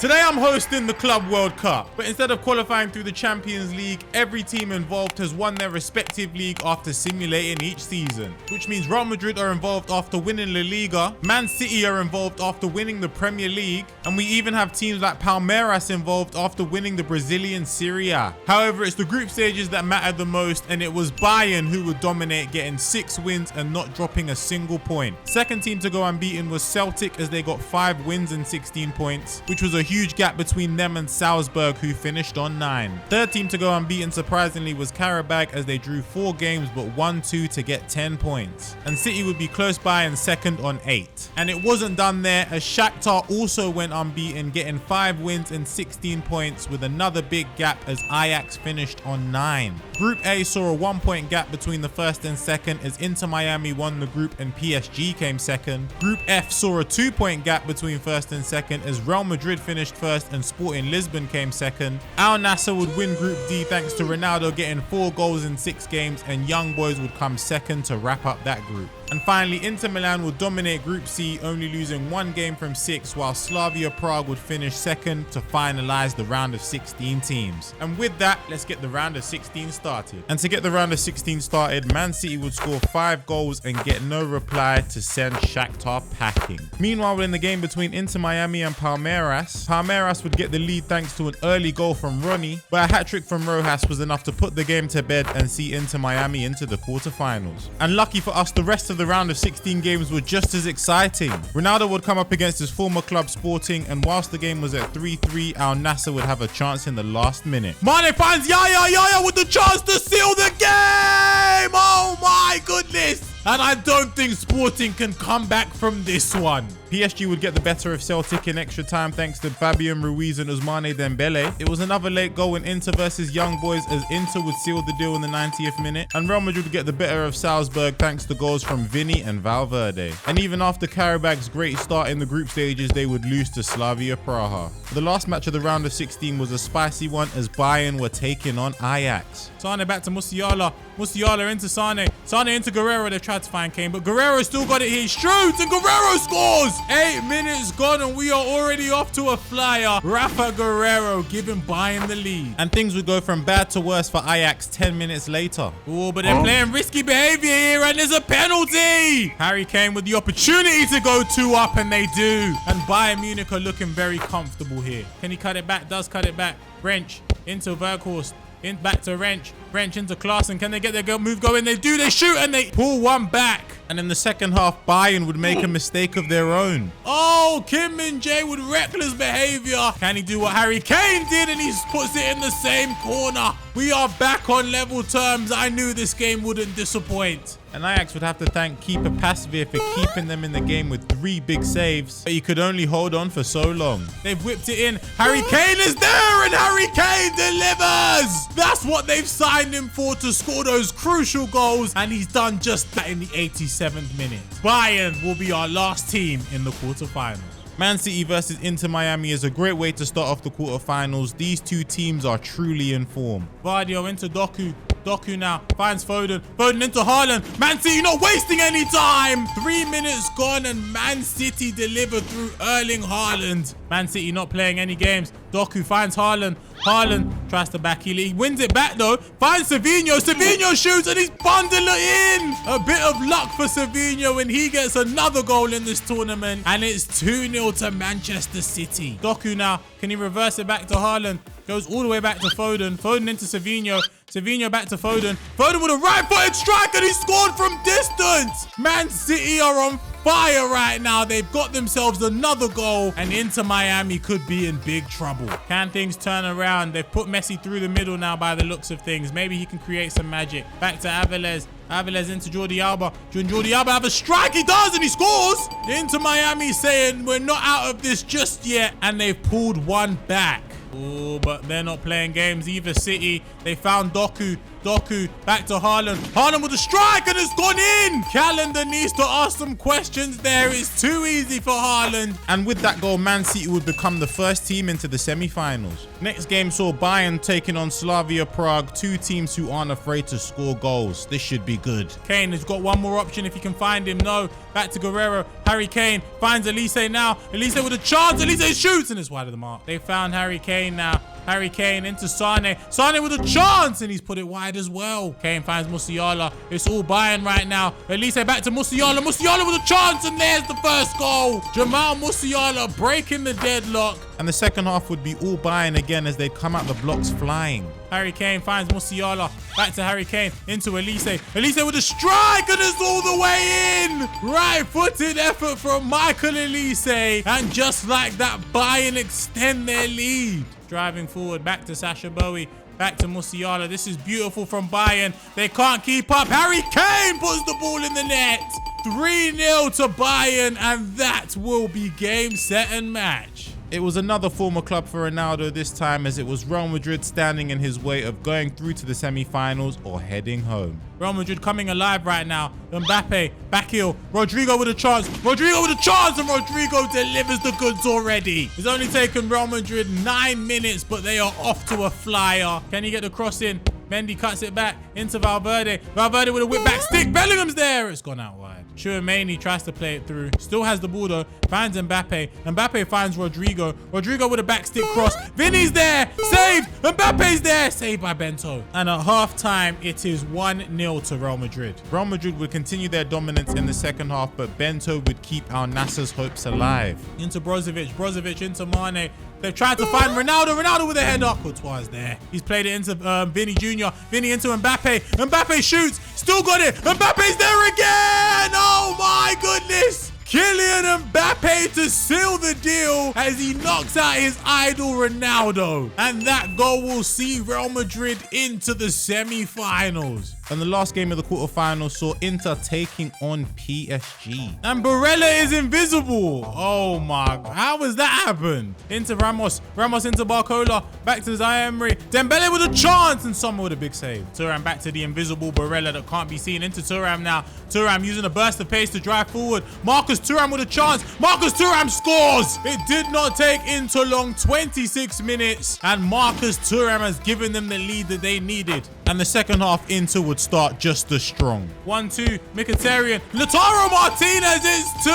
Today I'm hosting the Club World Cup, but instead of qualifying through the Champions League, every team involved has won their respective league after simulating each season, which means Real Madrid are involved after winning La Liga, Man City are involved after winning the Premier League, and we even have teams like Palmeiras involved after winning the Brazilian Serie A. However, it's the group stages that matter the most, and it was Bayern who would dominate, getting 6 wins and not dropping a single point. Second team to go unbeaten was Celtic, as they got 5 wins and 16 points, which was a huge gap between them and Salzburg, who finished on 9. Third team to go unbeaten surprisingly was Karabakh, as they drew 4 games but won 2 to get 10 points. And City would be close by in second on 8. And it wasn't done there, as Shakhtar also went unbeaten, getting 5 wins and 16 points, with another big gap as Ajax finished on 9. Group A saw a 1-point gap between the first and second, as Inter Miami won the group and PSG came second. Group F saw a 2-point gap between first and second, as Real Madrid finished first and Sporting Lisbon came second. Al Nassr would win Group D thanks to Ronaldo getting 4 goals in 6 games, and Young Boys would come second to wrap up that group. And finally, Inter Milan would dominate Group C, only losing 1 game from 6, while Slavia Prague would finish second to finalize the round of 16 teams. And with that, let's get the round of 16 started. And to get the round of 16 started, Man City would score 5 goals and get no reply to send Shakhtar packing. Meanwhile, in the game between Inter Miami and Palmeiras, Palmeiras would get the lead thanks to an early goal from Ronnie, but a hat-trick from Rojas was enough to put the game to bed and see Inter Miami into the quarterfinals. And lucky for us, the rest of the round of 16 games were just as exciting. Ronaldo would come up against his former club Sporting, and whilst the game was at 3-3, Al Nassr would have a chance in the last minute. Mane finds Yaya with the chance to seal the game! Oh my goodness! And I don't think Sporting can come back from this one. PSG would get the better of Celtic in extra time thanks to Fabian Ruiz and Ousmane Dembele. It was another late goal in Inter versus Young Boys, as Inter would seal the deal in the 90th minute. And Real Madrid would get the better of Salzburg thanks to goals from Vini and Valverde. And even after Karabakh's great start in the group stages, they would lose to Slavia Praha. The last match of the round of 16 was a spicy one, as Bayern were taking on Ajax. Sane back to Musiala. Musiala into Sane. Sane into Guerrero. They tried to find Kane, but Guerrero still got it here. Shoots and Guerrero scores! 8 minutes gone and we are already off to a flyer. Rafa Guerrero giving Bayern the lead. And things would go from bad to worse for Ajax 10 minutes later. Oh, but they're playing risky behavior here and there's a penalty. Harry Kane with the opportunity to go 2 up, and they do. And Bayern Munich are looking very comfortable here. Can he cut it back? Does cut it back. Wrench into Verkhorst. In back to Wrench. Wrench into Klaassen. Can they get their move going? They do. They shoot and they pull one back. And in the second half, Bayern would make a mistake of their own. Oh, Kim Min-jae with reckless behavior. Can he do what Harry Kane did? And he puts it in the same corner. We are back on level terms. I knew this game wouldn't disappoint. And Ajax would have to thank keeper Pasveer for keeping them in the game with 3 big saves, but he could only hold on for so long. They've whipped it in. Harry Kane is there, and Harry Kane delivers. That's what they've signed him for, to score those crucial goals, and he's done just that in the 87th minute. Bayern will be our last team in the quarterfinals. Man City versus Inter Miami is a great way to start off the quarterfinals. These two teams are truly in form. Vardio into Doku. Doku now finds Foden. Foden into Haaland. Man City not wasting any time. 3 minutes gone and Man City delivered through Erling Haaland. Man City not playing any games. Doku finds Haaland. Haaland tries to back heel. He wins it back though. Finds Savinho. Savinho shoots and he's bundled it in. A bit of luck for Savinho and he gets another goal in this tournament. And it's 2-0 to Manchester City. Doku now. Can he reverse it back to Haaland? Goes all the way back to Foden. Foden into Savinho. Savinho back to Foden. Foden with a right-footed strike and he scored from distance. Man City are on fire right now. They've got themselves another goal and Inter Miami could be in big trouble. Can things turn around? They've put Messi through the middle now by the looks of things. Maybe he can create some magic. Back to Avilés. Avilés into Jordi Alba. Can Jordi Alba have a strike? He does and he scores. Inter Miami saying we're not out of this just yet, and they've pulled one back. Oh, but they're not playing games either. City, they found Doku. Doku, back to Haaland. Haaland with a strike and it's gone in. Calendar needs to ask some questions there. It's too easy for Haaland. And with that goal, Man City would become the first team into the semi-finals. Next game saw Bayern taking on Slavia Prague, two teams who aren't afraid to score goals. This should be good. Kane has got one more option if he can find him. No, back to Guerrero. Harry Kane finds Elise now. Elise with a chance. Elise shoots and it's wide of the mark. They found Harry Kane now. Harry Kane into Sane. Sane with a chance and he's put it wide as well. Kane finds Musiala. It's all Bayern right now. Elise back to Musiala. Musiala with a chance and there's the first goal. Jamal Musiala breaking the deadlock. And the second half would be all Bayern again as they come out the blocks flying. Harry Kane finds Musiala. Back to Harry Kane into Elise. Elise with a strike and it's all the way in. Right-footed effort from Michael Elise. And just like that, Bayern extend their lead. Driving forward, back to Sacha Boey, back to Musiala. This is beautiful from Bayern. They can't keep up. Harry Kane puts the ball in the net. 3-0 to Bayern, and that will be game, set, and match. It was another former club for Ronaldo this time, as it was Real Madrid standing in his way of going through to the semi-finals or heading home. Real Madrid coming alive right now. Mbappe, back heel. Rodrigo with a chance. Rodrigo with a chance, and Rodrigo delivers the goods already. It's only taken Real Madrid 9 minutes, but they are off to a flyer. Can he get the cross in? Mendy cuts it back into Valverde. Valverde with a whip back stick. Bellingham's there. It's gone out wide. Tchouaméni tries to play it through. Still has the ball though. Finds Mbappe. Mbappe finds Rodrigo. Rodrigo with a back stick cross. Vinny's there. Saved. Mbappe's there. Saved by Bento. And at half-time, it is 1-0 to Real Madrid. Real Madrid would continue their dominance in the second half, but Bento would keep Al Nassr's hopes alive. Into Brozovic. Brozovic into Mane. They've tried to find Ronaldo. Ronaldo with a header. Courtois there. He's played it into Vinny Jr. Vinny into Mbappe. Mbappe shoots. Still got it. Mbappe's there again. Oh my goodness. Kylian Mbappe to seal the deal as he knocks out his idol Ronaldo. And that goal will see Real Madrid into the semi-finals. And the last game of the quarterfinals saw Inter taking on PSG. And Barella is invisible. Oh my God. How has that happened? Into Ramos. Ramos into Barcola. Back to Zaire-Emery. Dembele with a chance and Sommer with a big save. Thuram back to the invisible Barella that can't be seen. Into Thuram now. Thuram using a burst of pace to drive forward. Marcus Thuram with a chance. Marcus Thuram scores. It did not take Inter long. 26 minutes. And Marcus Thuram has given them the lead that they needed. And the second half, Inter would start just as strong. 1-2, Mkhitaryan. Lautaro Martinez is 2!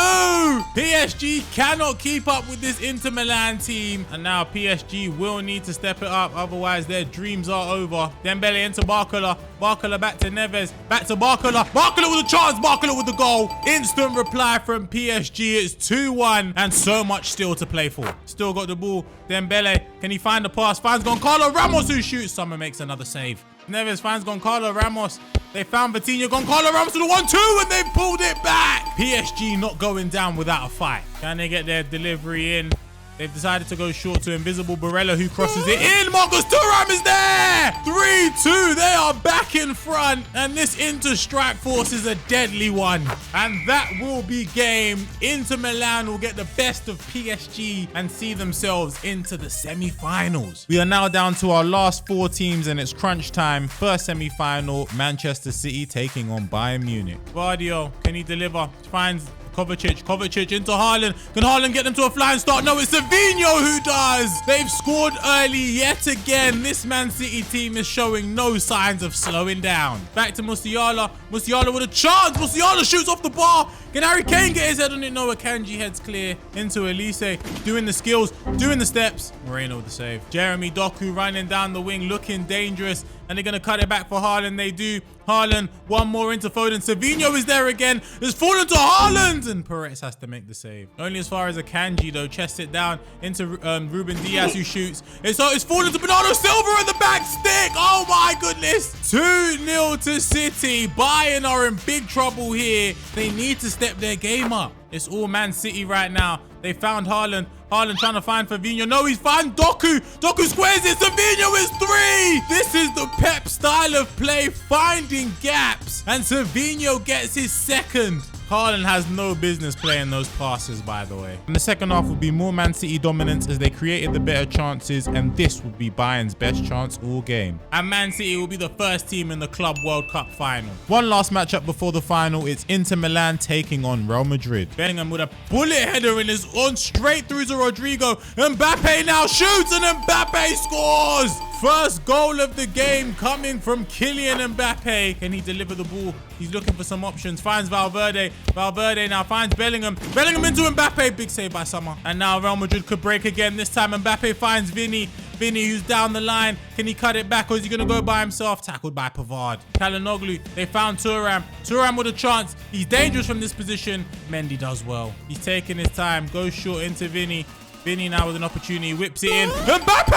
PSG cannot keep up with this Inter Milan team. And now PSG will need to step it up, otherwise their dreams are over. Dembele into Barcola. Barcola back to Neves. Back to Barcola. Barcola with a chance. Barcola with the goal. Instant reply from PSG. It's 2-1 and so much still to play for. Still got the ball. Dembele, can he find the pass? Finds Goncalo Ramos who shoots. Sommer makes another save. Neves finds Goncalo Ramos. They found Vitinha. Goncalo Ramos to the 1-2 and they pulled it back. PSG not going down without a fight. Can they get their delivery in? They've decided to go short to invisible Barella who crosses it in. Marcus Thuram is there. 3-2. They are back in front. And this Inter strike force is a deadly one. And that will be game. Inter Milan will get the best of PSG and see themselves into the semi-finals. We are now down to our last 4 teams and it's crunch time. First semi-final, Manchester City taking on Bayern Munich. Vardio, can he deliver? Finds Kovacic into Haaland. Can Haaland get them to a flying start? No, it's Savinho who does. They've scored early yet again. This Man City team is showing no signs of slowing down. Back to Musiala. Musiala with a chance. Musiala shoots off the bar. Can Harry Kane get his head on it? No, Akanji heads clear. Into Elise. Doing the skills. Doing the steps. Moreno with the save. Jeremy Doku running down the wing. Looking dangerous. And they're going to cut it back for Haaland. They do. Haaland, one more into Foden. Savinho is there again. It's fallen to Haaland. And Perez has to make the save. Only as far as Akanji, though. Chests it down into Ruben Diaz, who shoots. It's fallen to Bernardo Silva at the back stick. Oh, my goodness. 2-0 to City. Bayern are in big trouble here. They need to step their game up. It's all Man City right now. They found Haaland. Haaland trying to find Fabinho. No, he's found Doku. Doku squares it. Savinho is 3. This is the Pep style of play, finding gaps. And Savinho gets his second. Haaland has no business playing those passes, by the way. And the second half would be more Man City dominance as they created the better chances, and this would be Bayern's best chance all game. And Man City will be the first team in the Club World Cup final. One last matchup before the final, it's Inter Milan taking on Real Madrid. Bellingham with a bullet header and is on straight through to Rodrigo. Mbappe now shoots and Mbappe scores! First goal of the game coming from Kylian Mbappe. Can he deliver the ball? He's looking for some options. Finds Valverde. Valverde now finds Bellingham. Bellingham into Mbappe. Big save by Sommer. And now Real Madrid could break again. This time Mbappe finds Vini. Vini, who's down the line. Can he cut it back or is he going to go by himself? Tackled by Pavard. Calhanoglu. They found Thuram. Thuram with a chance. He's dangerous from this position. Mendy does well. He's taking his time. Goes short into Vini. Vini now with an opportunity. Whips it in. Mbappe!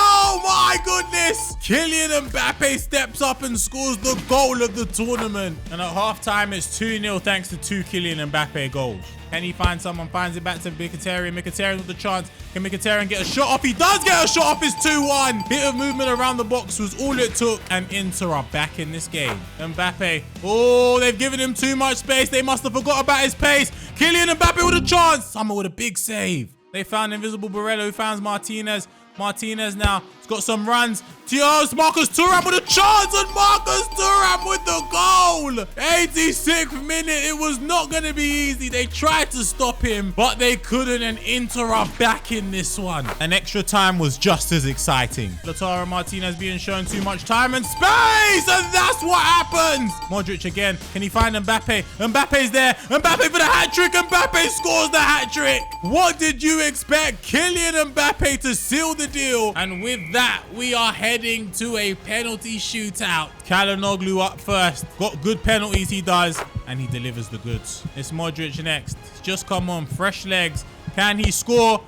Oh my goodness! Kylian Mbappe steps up and scores the goal of the tournament. And at halftime, it's 2-0 thanks to 2 Kylian Mbappe goals. Can he find someone? Finds it back to Mkhitaryan. Mkhitaryan with the chance. Can Mkhitaryan get a shot off? He does get a shot off. It's 2-1. Bit of movement around the box was all it took. And Inter are back in this game. Mbappe. Oh, they've given him too much space. They must have forgot about his pace. Kylian Mbappe with a chance. Sommer with a big save. They found Invisible Barella, who finds Martinez. Martinez now. He's got some runs. It's Marcus Thuram with a chance, and Marcus Thuram with the goal. 86th minute. It was not going to be easy. They tried to stop him, but they couldn't, and Inter are back in this one. And extra time was just as exciting. Lautaro Martinez being shown too much time and space, and that's what happens. Modric again. Can he find Mbappe? Mbappe's there. Mbappe for the hat-trick. Mbappe scores the hat-trick. What did you expect? Kylian Mbappe to seal the deal. And with that, we are heading to a penalty shootout. Calhanoglu up first. Got good penalties, he does. And he delivers the goods. It's Modric next. It's just come on. Fresh legs. Can he score?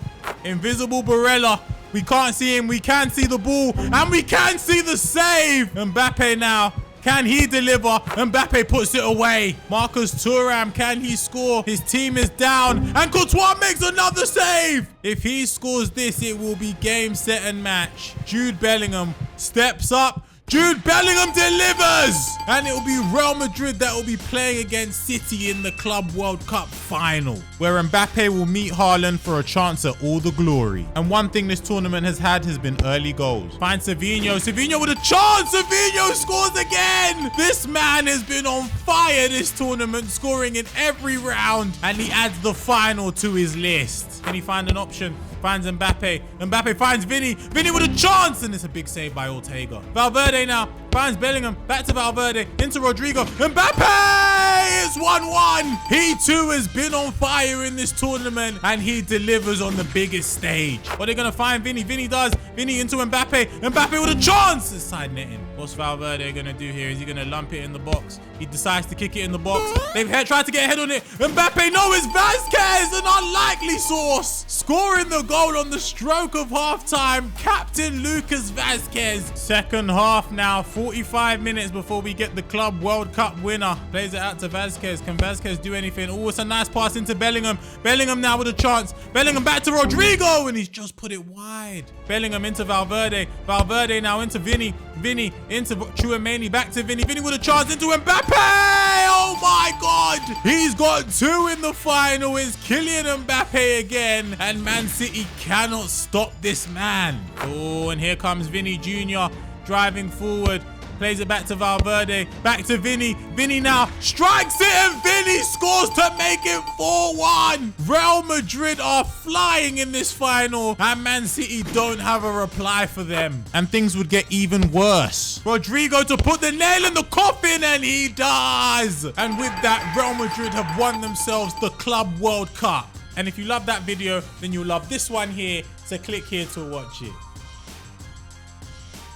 Invisible Barella. We can't see him. We can see the ball. And we can see the save. Mbappe now. Can he deliver? Mbappe puts it away. Marcus Thuram, can he score? His team is down. And Courtois makes another save. If he scores this, it will be game, set, and match. Jude Bellingham steps up. Jude Bellingham delivers! And it will be Real Madrid that will be playing against City in the Club World Cup final, where Mbappe will meet Haaland for a chance at all the glory. And one thing this tournament has had has been early goals. Find Savinho. Savinho with a chance! Savinho scores again! This man has been on fire this tournament, scoring in every round. And he adds the final to his list. Can he find an option? Finds Mbappe. Mbappe finds Vini. Vini with a chance. And it's a big save by Ortega. Valverde now finds Bellingham. Back to Valverde. Into Rodrigo. Mbappe! It's 1-1. He too has been on fire in this tournament. And he delivers on the biggest stage. What are they going to find Vini? Vini does. Vini into Mbappe. Mbappe with a chance. It's side netting. What's Valverde going to do here? Is he going to lump it in the box? He decides to kick it in the box. They've tried to get a head on it. Mbappe, no, it's Vasquez. An unlikely source. Scoring the goal on the stroke of halftime. Captain Lucas Vasquez. Second half now. 45 minutes before we get the Club World Cup winner. Plays it out to Vasquez. Can Vasquez do anything? Oh, it's a nice pass into Bellingham. Bellingham now with a chance. Bellingham back to Rodrigo. And he's just put it wide. Bellingham into Valverde. Valverde now into Vini. Vini into Tchouaméni. Back to Vini. Vini with a chance into Mbappe. Oh my God. He's got 2 in the final. It's Kylian Mbappe again. And Man City cannot stop this man. Oh, and here comes Vini Jr. driving forward. Plays it back to Valverde. Back to Vini. Vini now strikes it and Vini scores to make it 4-1. Real Madrid are flying in this final and Man City don't have a reply for them. And things would get even worse. Rodrigo to put the nail in the coffin and he does. And with that, Real Madrid have won themselves the Club World Cup. And if you love that video, then you'll love this one here. So click here to watch it.